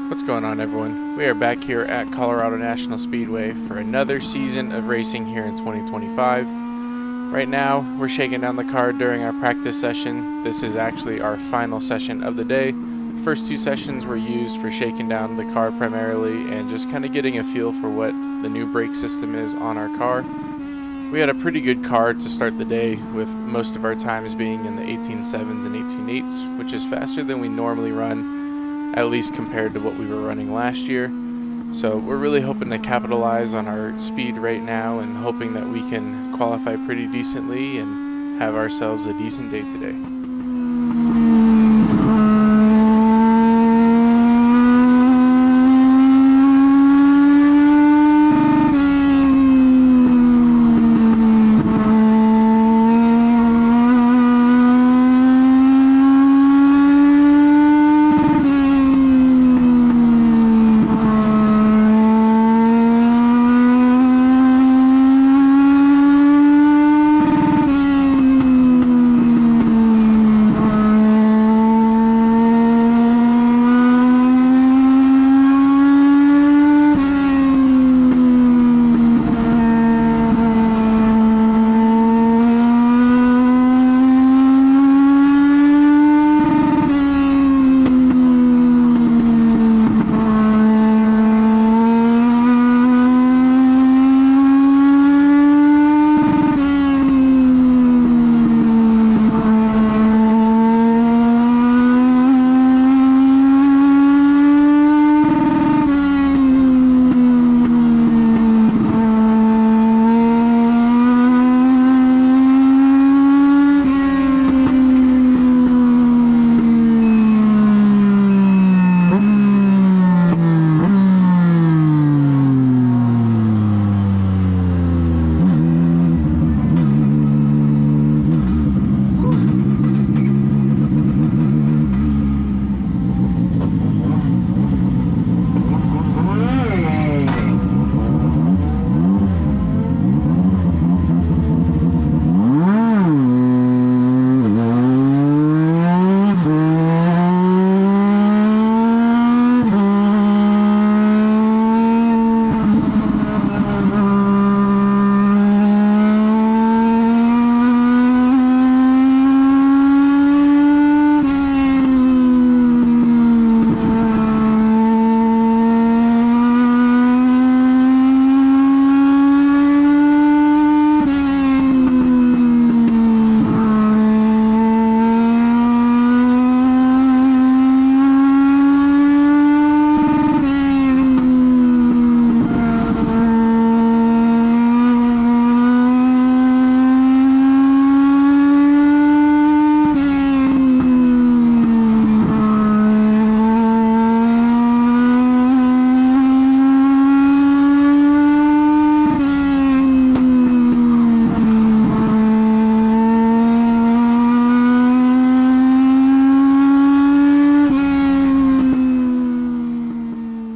What's going on, everyone? We are back here at Colorado National Speedway for another season of racing here in 2025. Right now, we're shaking down the car during our practice session. This is actually our final session of the day. The first two sessions were used for shaking down the car primarily and just kind of getting a feel for what the new brake system is on our car. We had a pretty good car to start the day, with most of our times being in the 18.7s and 18.8s, which is faster than we normally run, at least compared to what we were running last year. So we're really hoping to capitalize on our speed right now and hoping that we can qualify pretty decently and have ourselves a decent day today.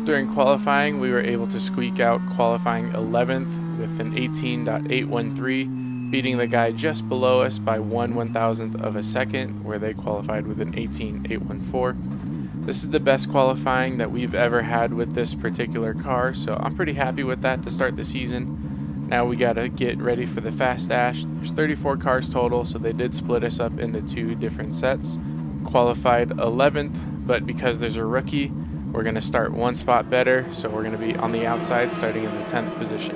During qualifying, we were able to squeak out qualifying 11th with an 18.813, beating the guy just below us by 1/1000th of a second, where they qualified with an 18.814. This is the best qualifying that we've ever had with this particular car, so I'm pretty happy with that to start the season. Now we gotta get ready for the Fast Dash. There's 34 cars total, so they did split us up into two different sets. Qualified 11th, but because there's a rookie, we're going to start one spot better, so we're going to be on the outside starting in the 10th position.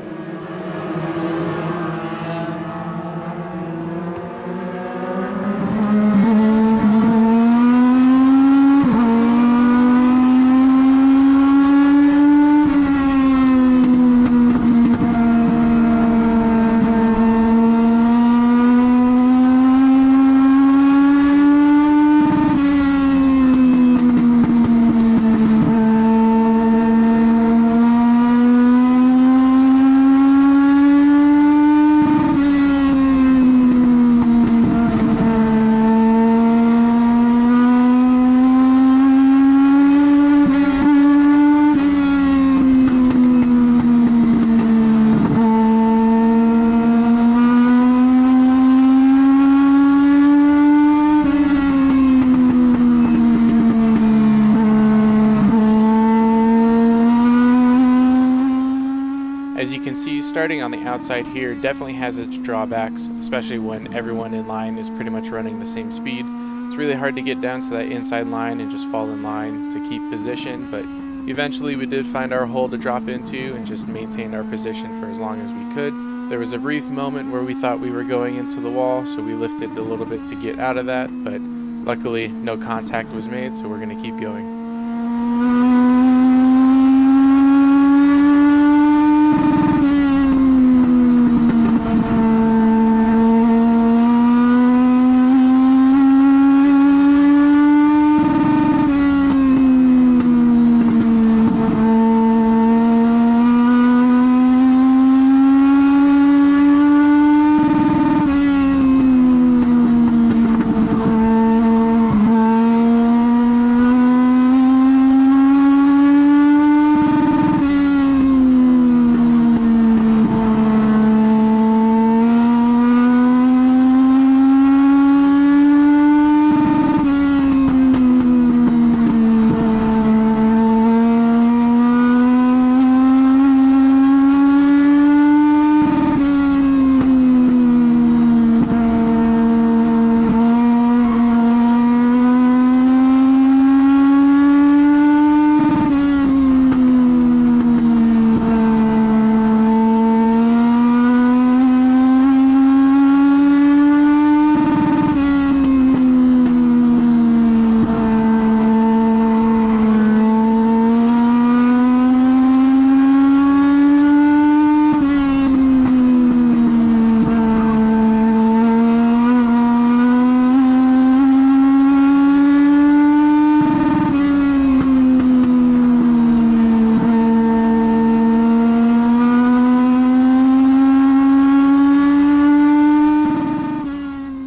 As you can see, starting on the outside here definitely has its drawbacks, especially when everyone in line is pretty much running the same speed. It's really hard to get down to that inside line and just fall in line to keep position, but eventually we did find our hole to drop into and just maintained our position for as long as we could. There was a brief moment where we thought we were going into the wall, so we lifted a little bit to get out of that, but luckily no contact was made, so we're going to keep going.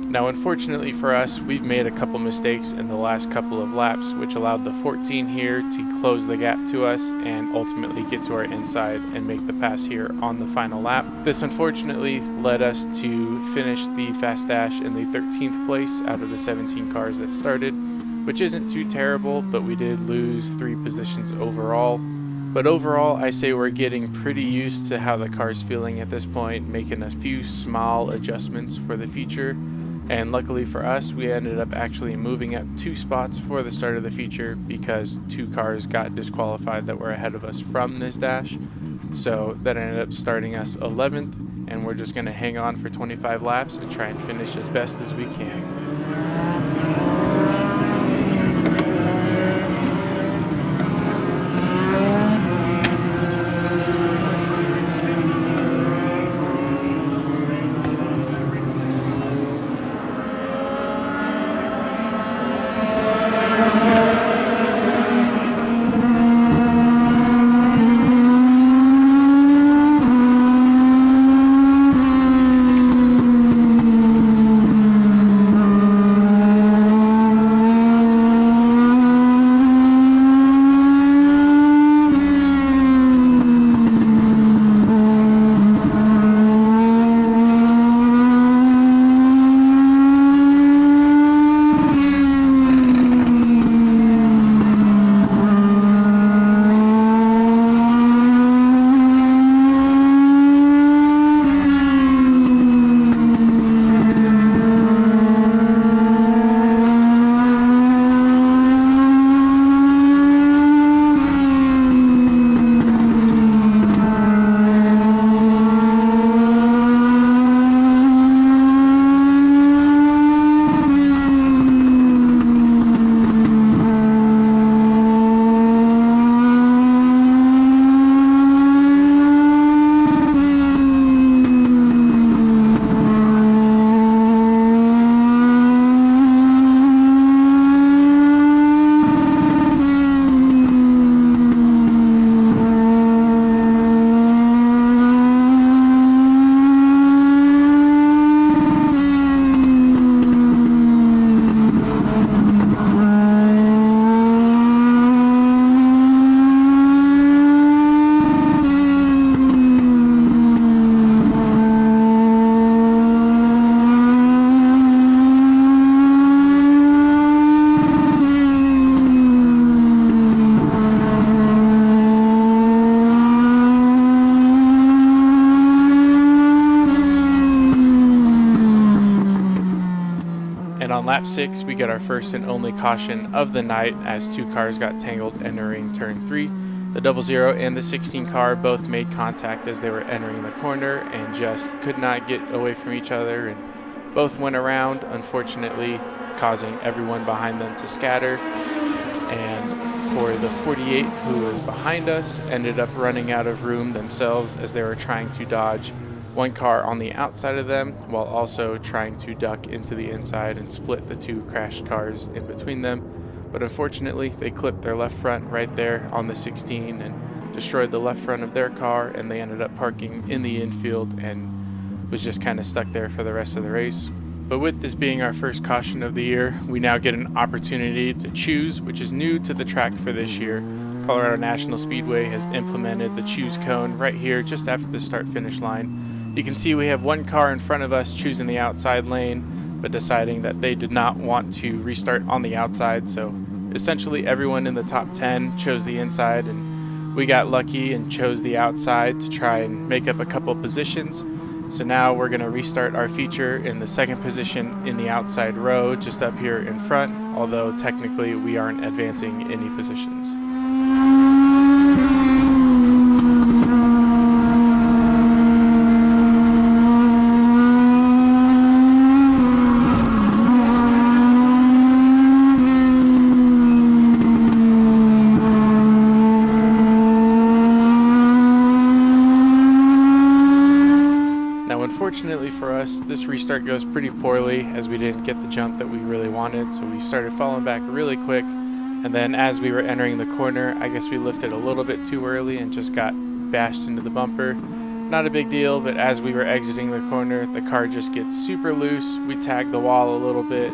Now, unfortunately for us, we've made a couple mistakes in the last couple of laps, which allowed the 14 here to close the gap to us and ultimately get to our inside and make the pass here on the final lap. This unfortunately led us to finish the Fast Dash in the 13th place out of the 17 cars that started, which isn't too terrible, but we did lose 3 positions overall. But overall, I say we're getting pretty used to how the car's feeling at this point, making a few small adjustments for the future. And luckily for us, we ended up actually moving up 2 spots for the start of the feature because 2 cars got disqualified that were ahead of us from this dash. So that ended up starting us 11th, and we're just going to hang on for 25 laps and try and finish as best as we can. On lap 6, we get our first and only caution of the night as two cars got tangled entering turn 3. The 00 and the 16 car both made contact as they were entering the corner and just could not get away from each other, and both went around, unfortunately causing everyone behind them to scatter. And for the 48, who was behind us, ended up running out of room themselves as they were trying to dodge one car on the outside of them while also trying to duck into the inside and split the two crashed cars in between them. But unfortunately, they clipped their left front right there on the 16 and destroyed the left front of their car, and they ended up parking in the infield and was just kind of stuck there for the rest of the race. But with this being our first caution of the year, we now get an opportunity to choose, which is new to the track for this year. Colorado National Speedway has implemented the choose cone right here just after the start-finish line. You can see we have one car in front of us choosing the outside lane, but deciding that they did not want to restart on the outside. So essentially everyone in the top 10 chose the inside, and we got lucky and chose the outside to try and make up a couple positions. So now we're going to restart our feature in the second position in the outside row just up here in front, although technically we aren't advancing any positions. Unfortunately for us, this restart goes pretty poorly as we didn't get the jump that we really wanted, so we started falling back really quick, and then as we were entering the corner, I guess we lifted a little bit too early and just got bashed into the bumper. Not a big deal, but as we were exiting the corner, the car just gets super loose. We tagged the wall a little bit,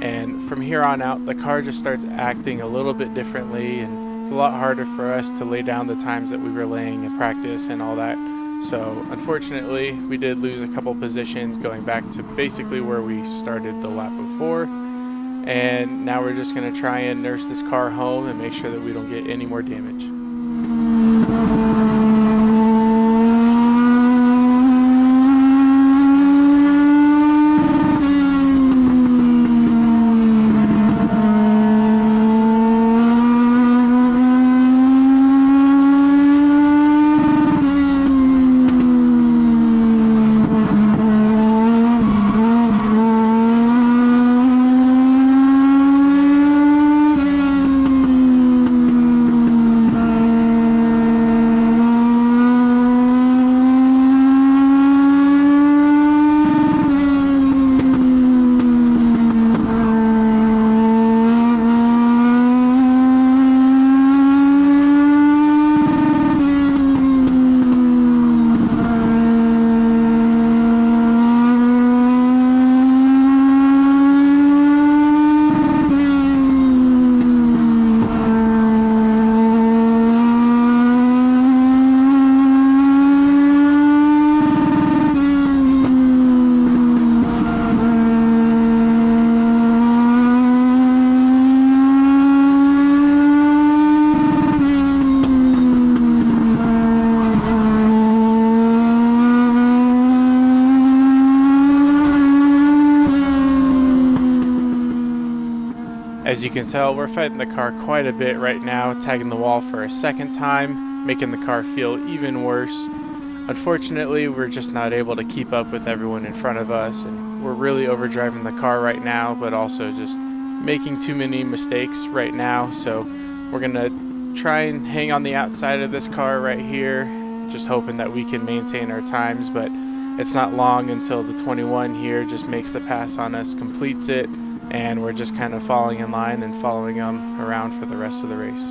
and from here on out, the car just starts acting a little bit differently, and it's a lot harder for us to lay down the times that we were laying in practice and all that. So unfortunately, we did lose a couple positions going back to basically where we started the lap before. And now we're just going to try and nurse this car home and make sure that we don't get any more damage. As you can tell, we're fighting the car quite a bit right now, tagging the wall for a second time, making the car feel even worse. Unfortunately, we're just not able to keep up with everyone in front of us, and we're really overdriving the car right now, but also just making too many mistakes right now. So we're gonna try and hang on the outside of this car right here, just hoping that we can maintain our times, but it's not long until the 21 here just makes the pass on us, completes it, and we're just kind of falling in line and following them around for the rest of the race.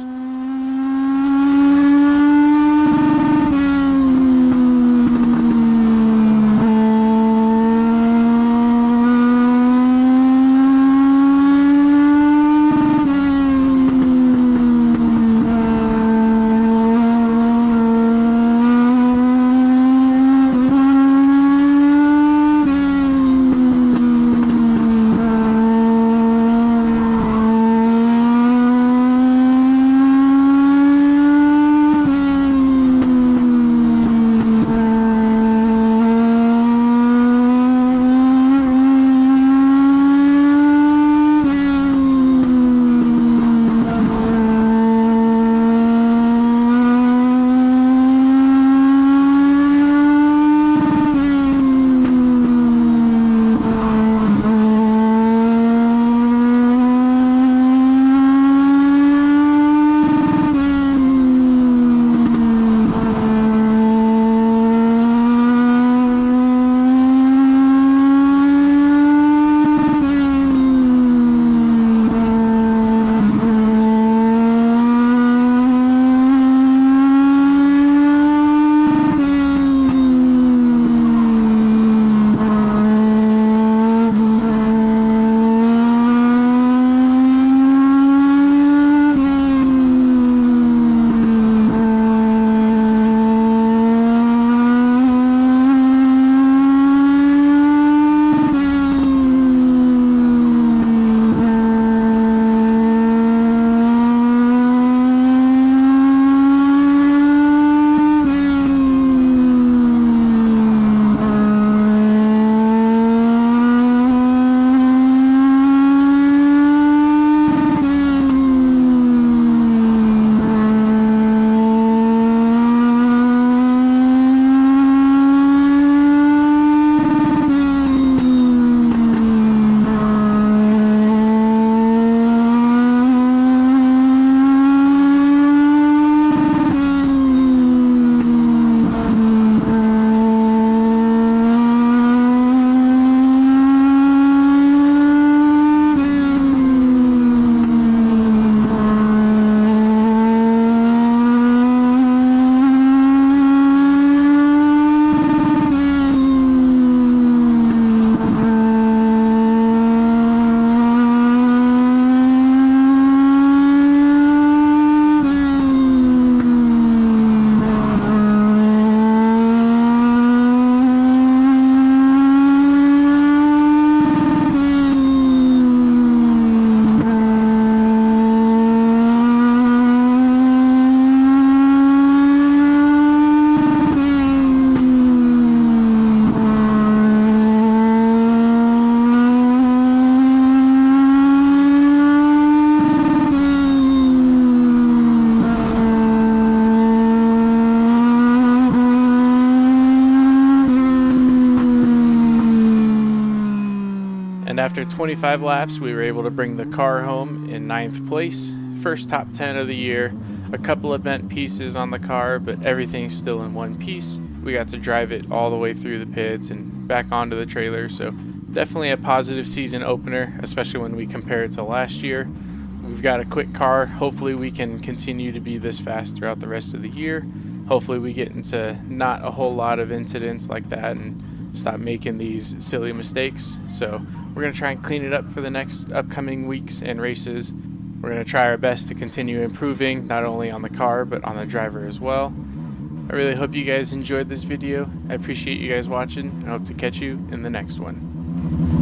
after 25 laps, we were able to bring the car home in 9th place. First top 10 of the year. A couple of bent pieces on the car, but everything's still in one piece. We got to drive it all the way through the pits and back onto the trailer, so definitely a positive season opener, especially when we compare it to last year. We've got a quick car. Hopefully we can continue to be this fast throughout the rest of the year. Hopefully we get into not a whole lot of incidents like that and stop making these silly mistakes. So we're going to try and clean it up for the next upcoming weeks and races. We're going to try our best to continue improving, not only on the car, but on the driver as well. I really hope you guys enjoyed this video. I appreciate you guys watching and hope to catch you in the next one.